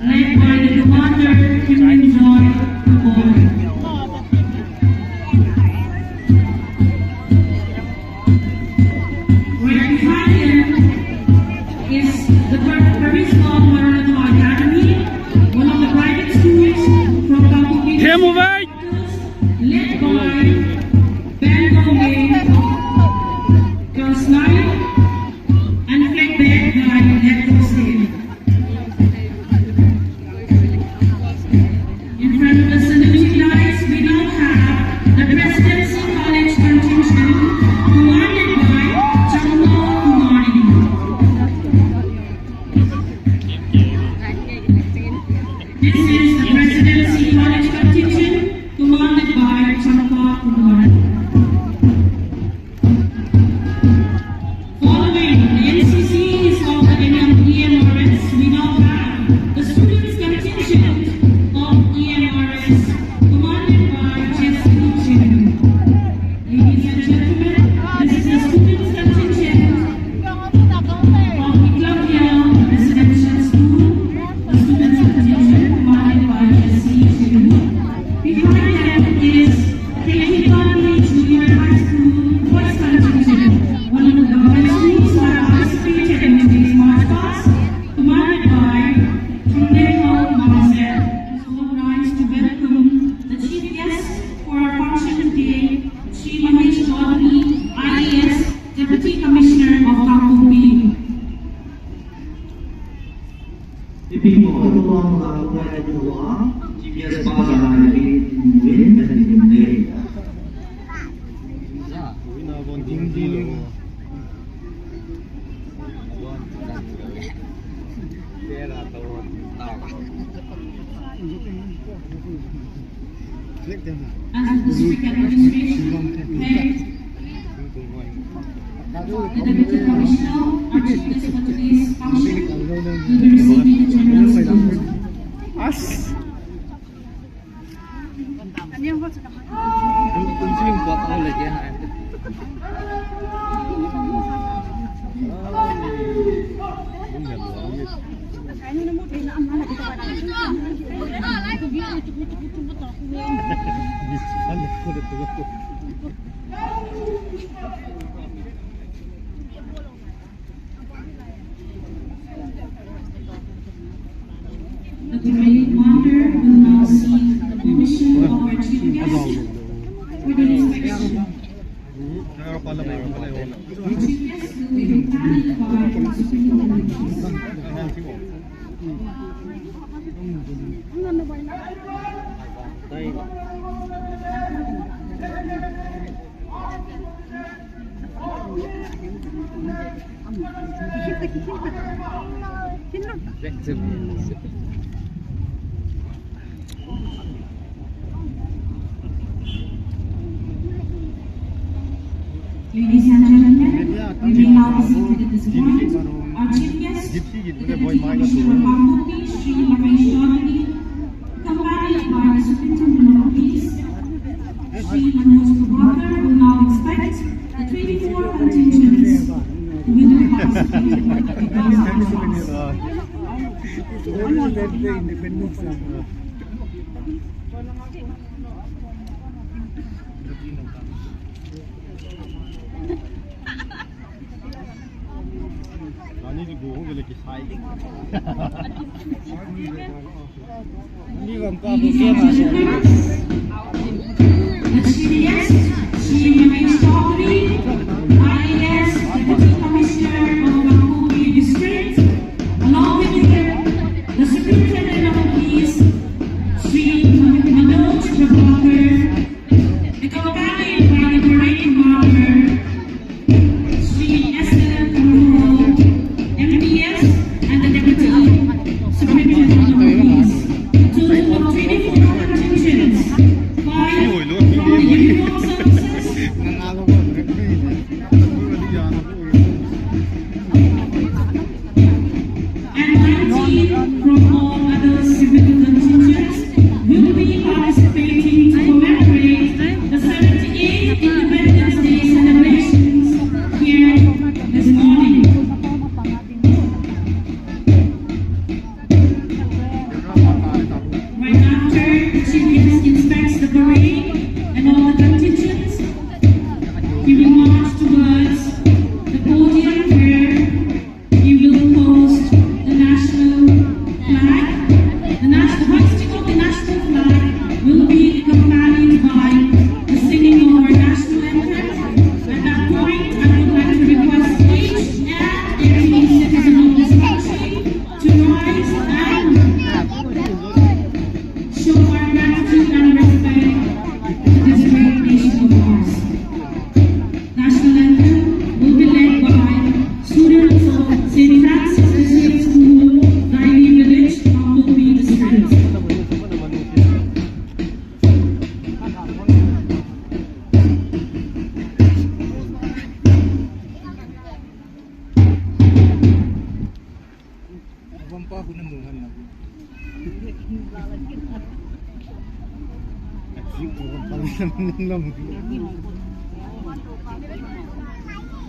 led by the commander, Kim Joy Kubon. Right behind him is the Paris Law Marathon Academy, one of the private schools from Kabuki, led by Ben Gomez, Girls 9, and flanked by Ed Hussein. In front of the saluting lines, we now have the Presidency College contingent, commanded by Chamlo Kumari. This is the Presidency College contingent, commanded by Chamlo Kumari. Following the NCC is of the EMRS, we now have the Students contingent of EMRS, commanded by Jesse Chin. Ladies and gentlemen, this is the Students contingent of Eclavia Residential School, the Students contingent commanded by Jesse Chin. Behind them is Tehikani Junior High School Boys contingent, one of the government schools that participated in today's march past, commanded by Tundeho Mahazer. So nice to welcome the chief guest for our function today, Sri Mahesh Chaudhary, IAS Deputy Commissioner of Kampong. Ibu Ketua Melakukan doa, GPS pasangan dari Mungkin dan Mungkin. As the district administration head, the Deputy Commissioner, our chief guest for today's function, will be receiving the general salute. The parade commander will now seek the permission of our chief guest for the inspection. Our chief guest will be accompanied by the superintendent. Ladies and gentlemen, we will now be seated at this point. Our chief guest, the Deputy Commissioner of Kampong, Sri Mahesh Chaudhary, accompanied by the Superintendent of Police, Sri Manoj Prabhakar, will now inspect the 24 contingents who will participate in the Sri Mahesh Chaudhary, IAS Deputy Commissioner of Kampong District, along with him, the Superintendent of Police, Sri Manoj Prabhakar, accompanied by the parade commander, Sri S.L. Karuho, MPS, and the Deputy Superintendent of Police. A total of 24 contingents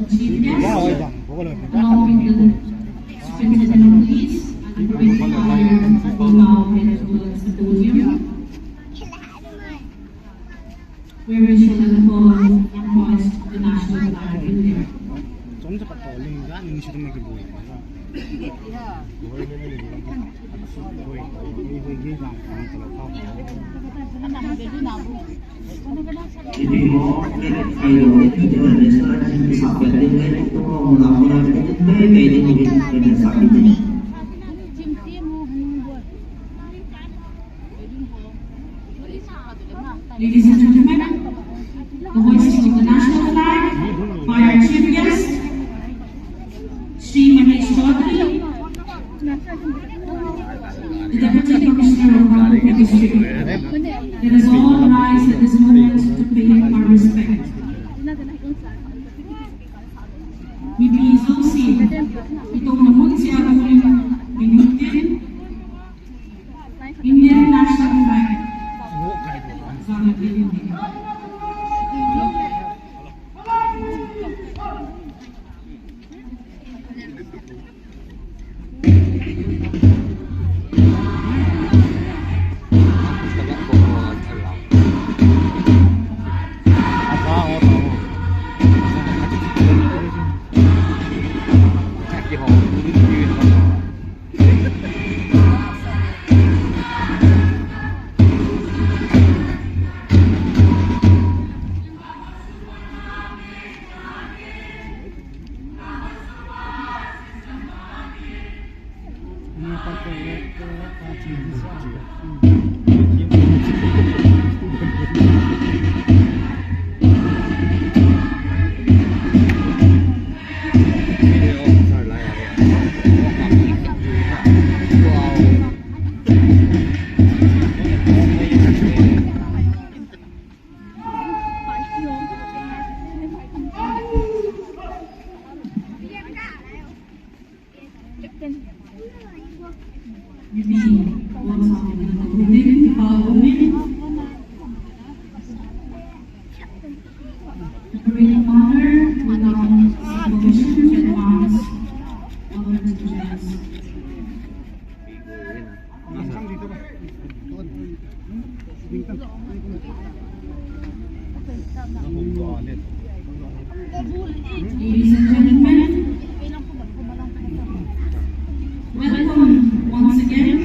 Chief guest, along with the Superintendent of Police and the Police Fire, will now head towards the podium, where we shall unfold and hoist the national flag of India. Jadi mau ayo kita restoran sampai dengan itu mau melakukan ini sampai ini. Ladies and gentlemen, the hoisting of the national flag by our chief guest, Shri Manish Chaudhary, the Deputy Commissioner of Rangpur District. Let us all rise at this moment to pay him our respect. Bibilisong si itong namun siya uling binutin Indian national flag. Sangat diingat. Ladies and gentlemen, welcome once again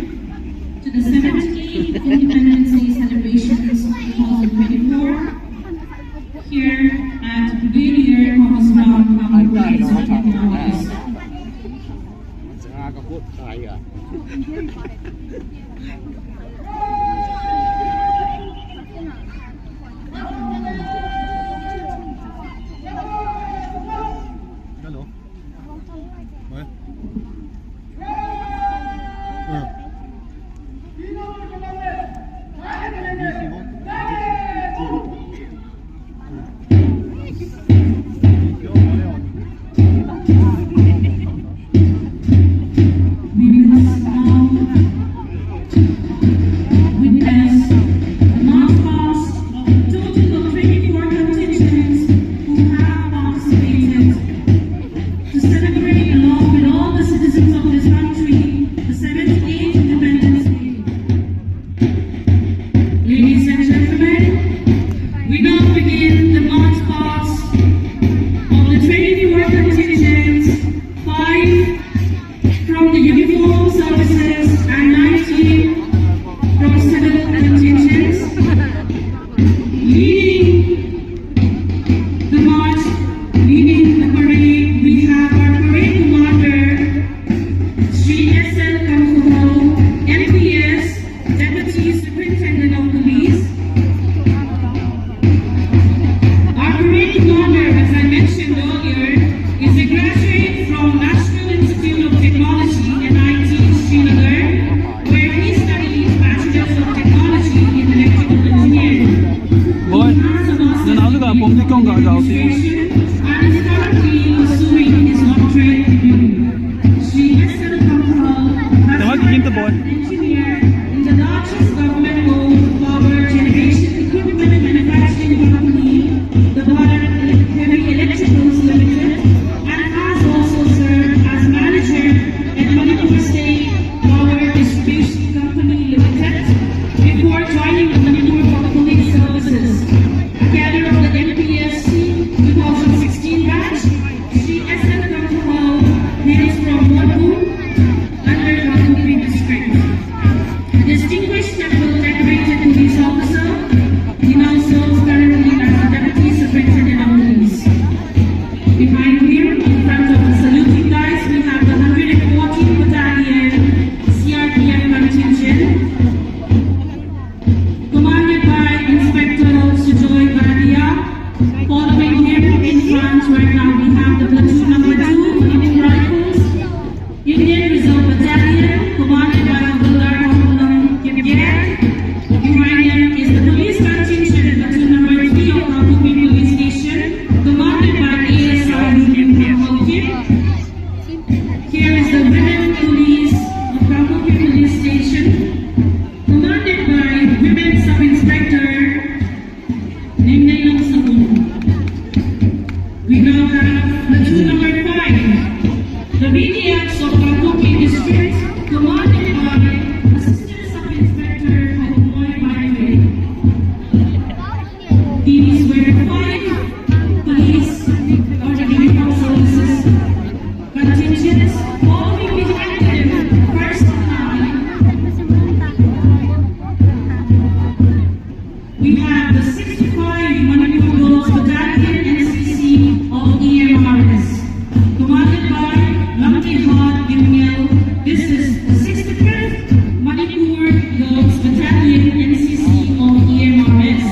to the 78th Independence Day celebrations 2024 here at Brigadier Thomas Brown Public Place of Technology. Engineer in the largest government-owned power generation equipment manufacturing company, the Bharat Heavy Electricals Limited, and has also served as manager at Manipur State Power Distribution Company Limited before joining the Manipur Police Services. A cadre of the MPSC 2016 batch, she SN Kamphao hails from Manipur under Kampupi district. A distinguished temple decorated police officer, he now serves currently as the Deputy Superintendent of Police. Behind here, in front of the saluting guys, we have the 114th Battalion CRPF contingent, commanded by Inspector Sujoy Gadia. Following him in front right now, we have the platoon number 2, Indian Rifles, Indian Reserve Battalion, commanded by Havildar Kampulam Kipger. Behind him is the police contingent, platoon number 3 of Kampupi Police Station, commanded by ASI Union Kampup Kip. Here is the women police of Kampupi Police Station, commanded by Women Sub-Inspector Nimnainam Sabun. We now have platoon number 5, the BDFs of Kampupi District, commanded by Assistant Sub-Inspector Moy Baiwe. These were 5 police or the uniform services contingents following behind them first in line. We have the 65 Manipur Girls Battalion NCC of EMRS, commanded by Lamtihad Gimyel. This is the 65th Manipur Girls Battalion NCC of EMRS.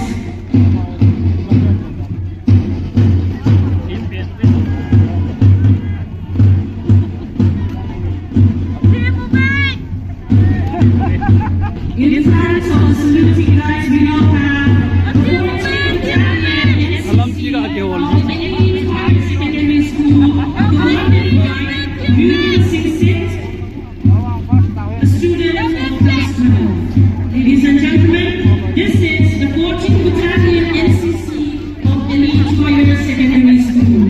In front of the saluting guys, we now have the 14th Battalion NCC of the Elite Higher Secondary School, commanded by Yun Singsit, a student of class 12. Ladies and gentlemen, this is the 14th Battalion NCC of Elite Higher Secondary School.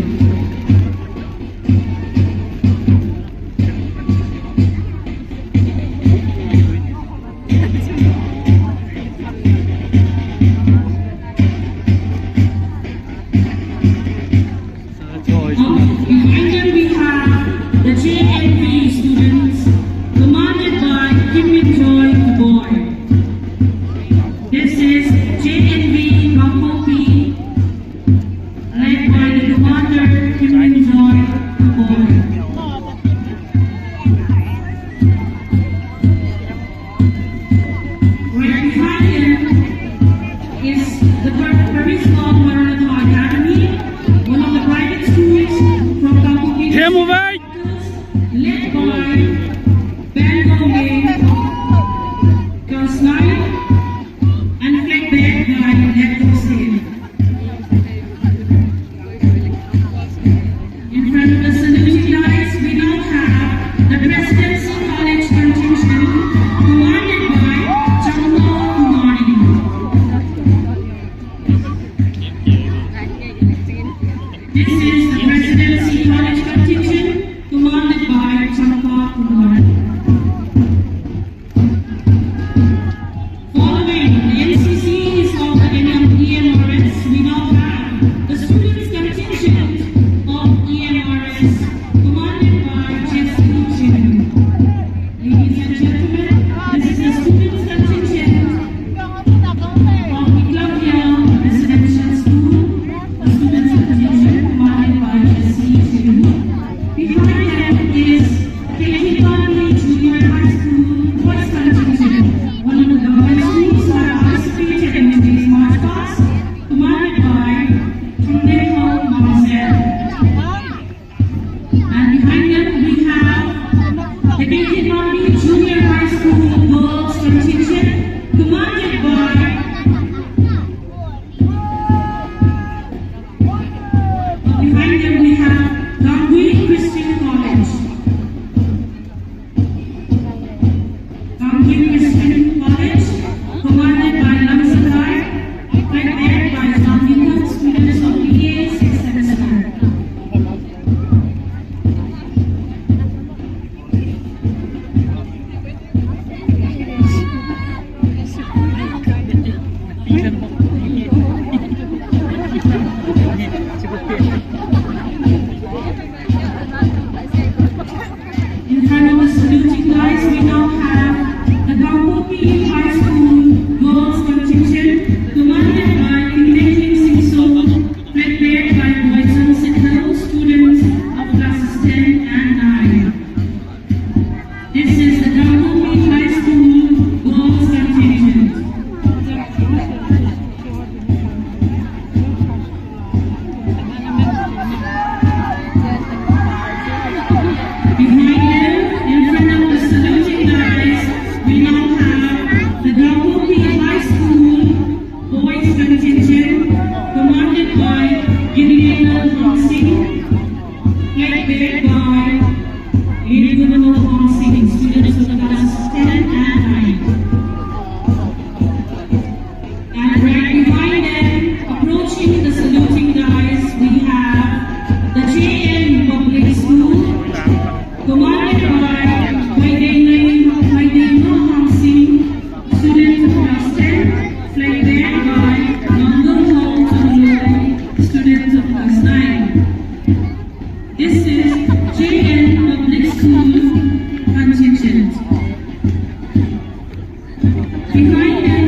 Behind them,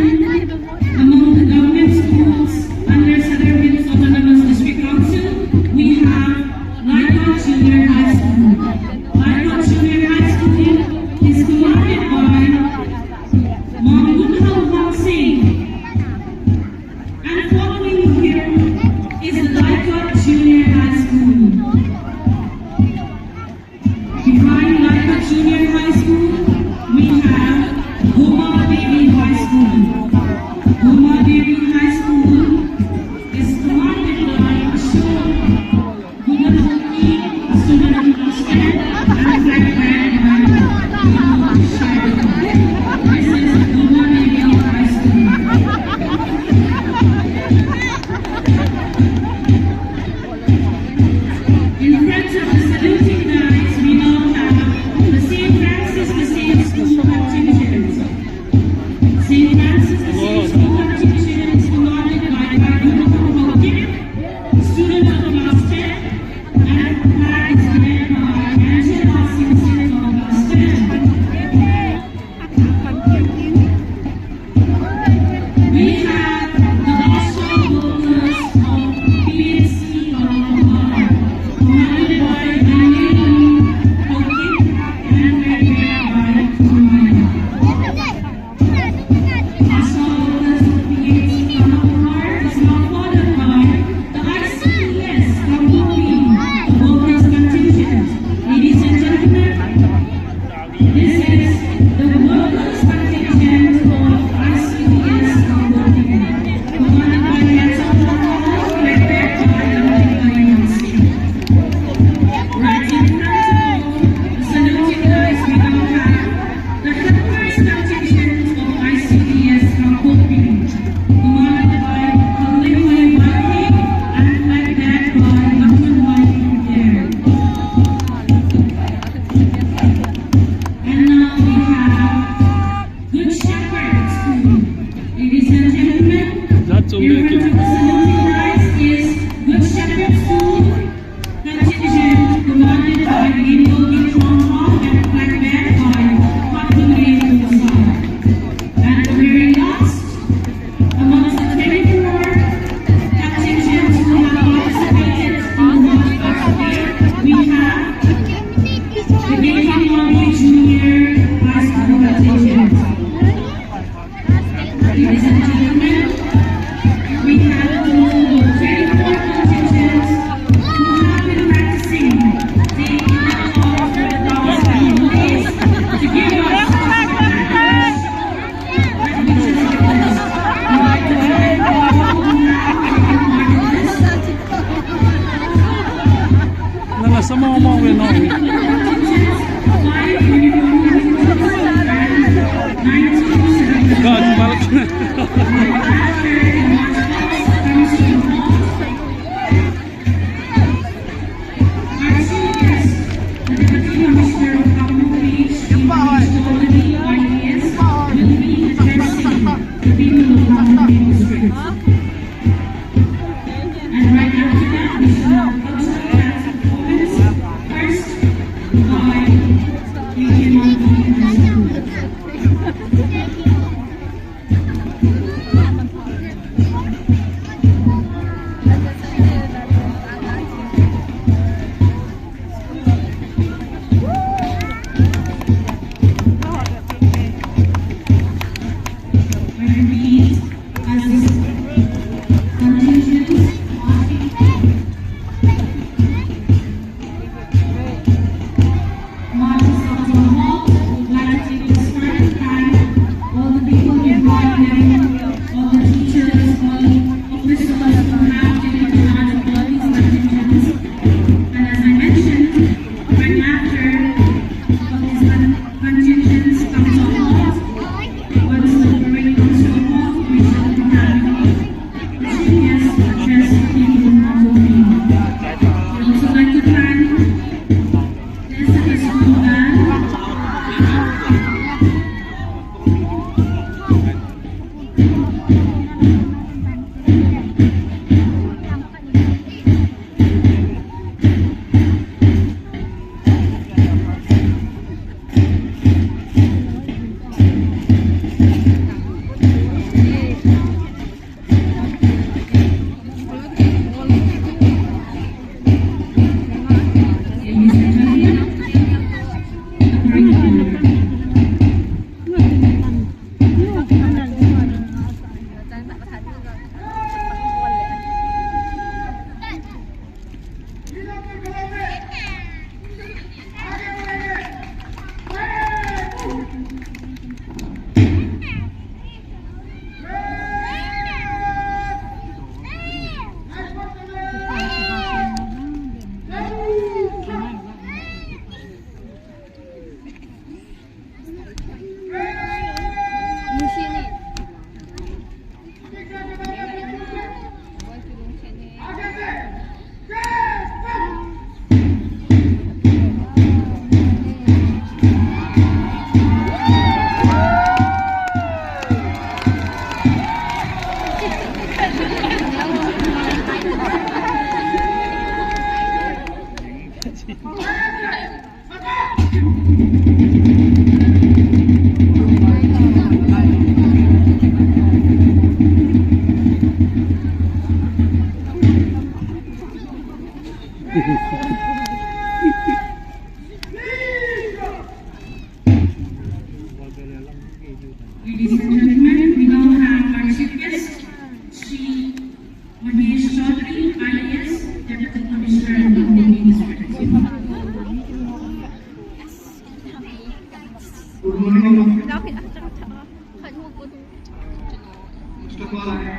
among the government schools under Southern Hills Autonomous District Council, we have Lycott Junior High School. Lycott Junior High School is commanded by Ma'am Gunhal Haq Singh. And following here is the Lycott Junior High School. Behind Lycott Junior High School, we have Homa Devi High School. Homa Devi High School is commanded by Ashok Gunadhoki, a student of class 10, and flag bearer by Vinod Sharma. This is Homa Devi High School. In front of the saluting guys, we now have the St. Francis the Same School contingent. St. Francis the Same School contingent is commanded by Paduna Kim, student of class 10, and the flag is led by Angela Simpson of class 10. We have the Boston Vocals of PSC Kalahar, commanded by Daniel Hawking and led by Kumaya. Boston Vocals of PSC Kalahar is now followed by the ICPS Kambupi, the Vocals contingent. Ladies and gentlemen, this is the Vocals contingent of ICPS Kambupi, commanded by Renzo Kalahar, led by Amrita Yansi. Right in front of the saluting guys, we now have the Helpers contingent of ICPS Kambupi, commanded by Kalihoi Baki and led by Ahmed There. And now we have Good Shepherd School. Ladies and gentlemen, That's in front of the saluting guys is Good Shepherd School contingent commanded by Lino Gitron and flag bearer by Fatmire Musa. And the very last, amongst the 24 contingents who have participated in the March we have the Gaten Lobby Junior High School contingent. Ladies and gentlemen, we have a total of 24 contingents who have been practicing taking the call for the last few days to give us We'd like to thank all who have taken part in this. Nasa mga mga no. God, balik na. And right after that, we shall have cultural dance performance. First, by Region High School. Ladies and gentlemen, we now have our chief guest, Shri Mahesh Chaudhary, IAS, Deputy Commissioner of the Ministry. Good morning. Lapit ang tanga-tanga. Kadhug ko dun. First of all, I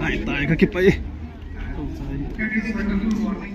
am Tayo kakipay. That is wonderful morning.